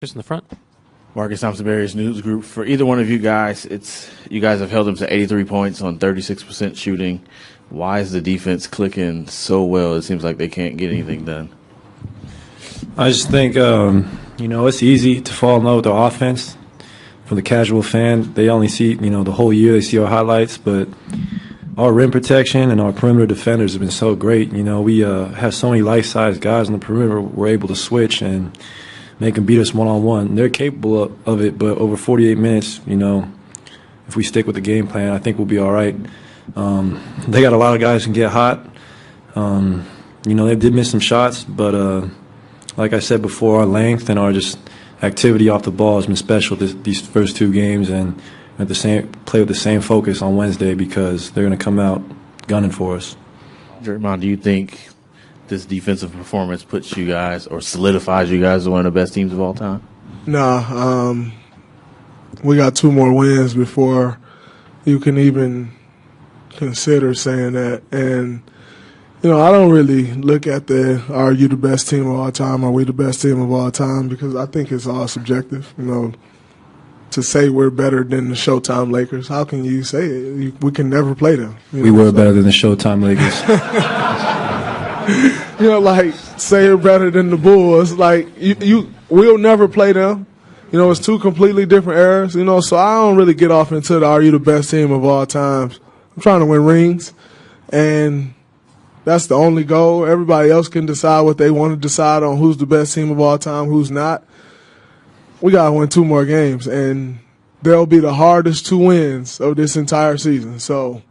Just in the front. Marcus Thompson, Barriers News Group. For either one of you guys, you guys have held them to 83 points on 36% shooting. Why is the defense clicking so well? It seems like they can't get anything done. I just think, it's easy to fall in love with the offense. For the casual fan, they only see, the whole year they see our highlights, but our rim protection and our perimeter defenders have been so great. We have so many life-size guys on the perimeter. We're able to switch and make them beat us one-on-one. They're capable of it, but over 48 minutes, if we stick with the game plan, I think we'll be all right. They got a lot of guys who can get hot. They did miss some shots, but like I said before, our length and our just activity off the ball has been special these first two games, and play with the same focus on Wednesday because they're going to come out gunning for us. Draymond, do you think this defensive performance puts you guys or solidifies you guys as one of the best teams of all time? Nah, we got 2 more wins before you can even consider saying that. And, I don't really look at are you the best team of all time? Are we the best team of all time? Because I think it's all subjective. To say we're better than the Showtime Lakers, how can you say it? We can never play them. We were better than the Showtime Lakers. Say you're better than the Bulls. We'll never play them. It's 2 completely different eras. So I don't really get off into the are you the best team of all times. I'm trying to win rings, and that's the only goal. Everybody else can decide what they want to decide on who's the best team of all time, who's not. We got to win 2 more games, and they'll be the hardest 2 wins of this entire season. So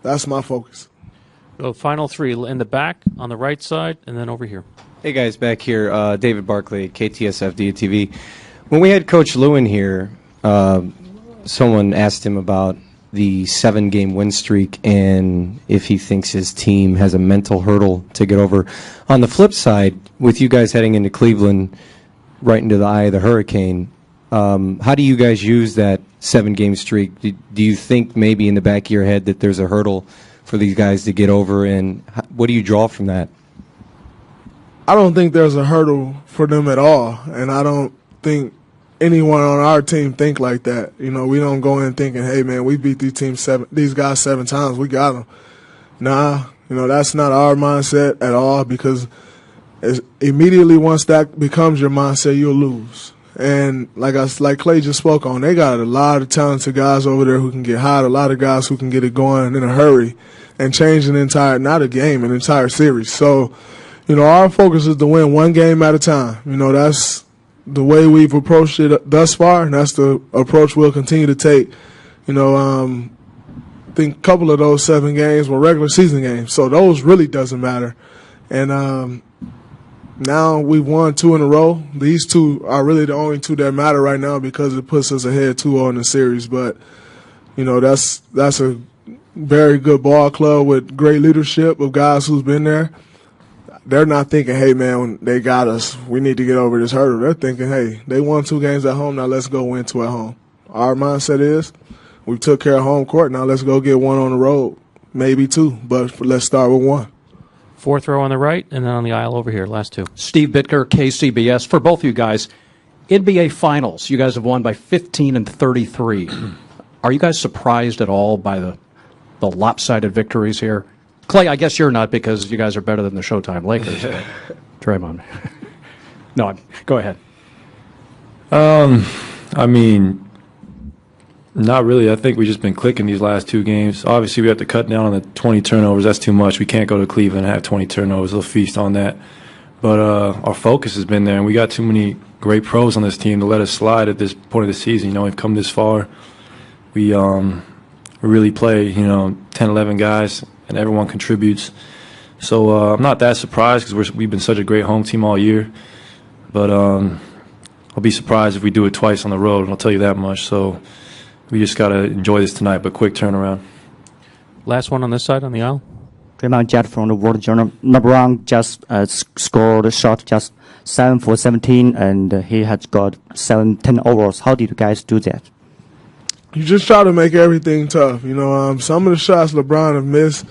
that's my focus. So final 3 in the back, on the right side, and then over here. Hey, guys, back here. David Barkley, KTSF TV. When we had Coach Lewin here, someone asked him about the 7-game win streak and if he thinks his team has a mental hurdle to get over. On the flip side, with you guys heading into Cleveland, right into the eye of the hurricane, how do you guys use that 7-game streak? Do you think maybe in the back of your head that there's a hurdle for these guys to get over, and what do you draw from that? I don't think there's a hurdle for them at all, and I don't think anyone on our team think like that. We don't go in thinking, hey, man, we beat these guys 7 times. We got them. Nah, that's not our mindset at all, because immediately once that becomes your mindset, you'll lose. And like Clay just spoke on, they got a lot of talented guys over there who can get hot, a lot of guys who can get it going in a hurry and change an entire series. So, our focus is to win 1 game at a time. That's the way we've approached it thus far, and that's the approach we'll continue to take. I think a couple of those 7 games were regular season games, so those really doesn't matter. And now we've won 2 in a row. These 2 are really the only 2 that matter right now because it puts us ahead 2-0 in the series. But, that's a very good ball club with great leadership of guys who's been there. They're not thinking, hey, man, they got us, we need to get over this hurdle. They're thinking, hey, they won 2 games at home, now let's go win 2 at home. Our mindset is we took care of home court, now let's go get 1 on the road, maybe 2, but let's start with 1. 4th row on the right, and then on the aisle over here, last 2. Steve Bitker, KCBS. For both of you guys, NBA Finals, you guys have won by 15 and 33. Are you guys surprised at all by the lopsided victories here? Clay, I guess you're not, because you guys are better than the Showtime Lakers. Draymond. No, go ahead. Not really. I think we've just been clicking these last 2 games. Obviously, we have to cut down on the 20 turnovers. That's too much. We can't go to Cleveland and have 20 turnovers. They'll feast on that. But our focus has been there, and we got too many great pros on this team to let us slide at this point of the season. We've come this far. We really play, 10, 11 guys, and everyone contributes. So I'm not that surprised because we've been such a great home team all year. But I'll be surprised if we do it twice on the road, I'll tell you that much. So we just got to enjoy this tonight, but quick turnaround. Last one on this side, on the aisle. Draymond Jet from the World Journal. LeBron just scored a shot, just 7 for 17, and he has got 10 overs. How did you guys do that? You just try to make everything tough. Some of the shots LeBron have missed,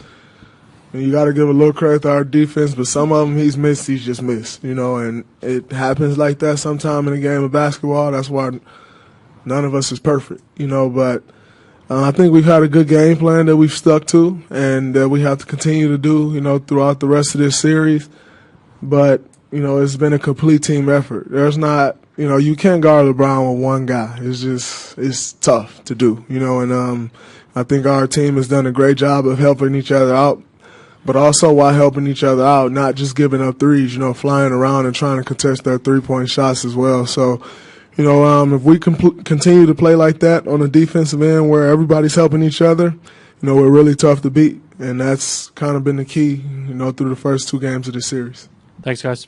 And you got to give a little credit to our defense, but some of them he's just missed, and it happens like that sometime in a game of basketball. That's why none of us is perfect, but I think we've had a good game plan that we've stuck to and that we have to continue to do, throughout the rest of this series. But, it's been a complete team effort. There's not, you can't guard LeBron with one guy. It's tough to do, and I think our team has done a great job of helping each other out. But also while helping each other out, not just giving up threes, flying around and trying to contest their three-point shots as well. So, if we continue to play like that on the defensive end where everybody's helping each other, we're really tough to beat. And that's kind of been the key, through the first two games of the series. Thanks, guys.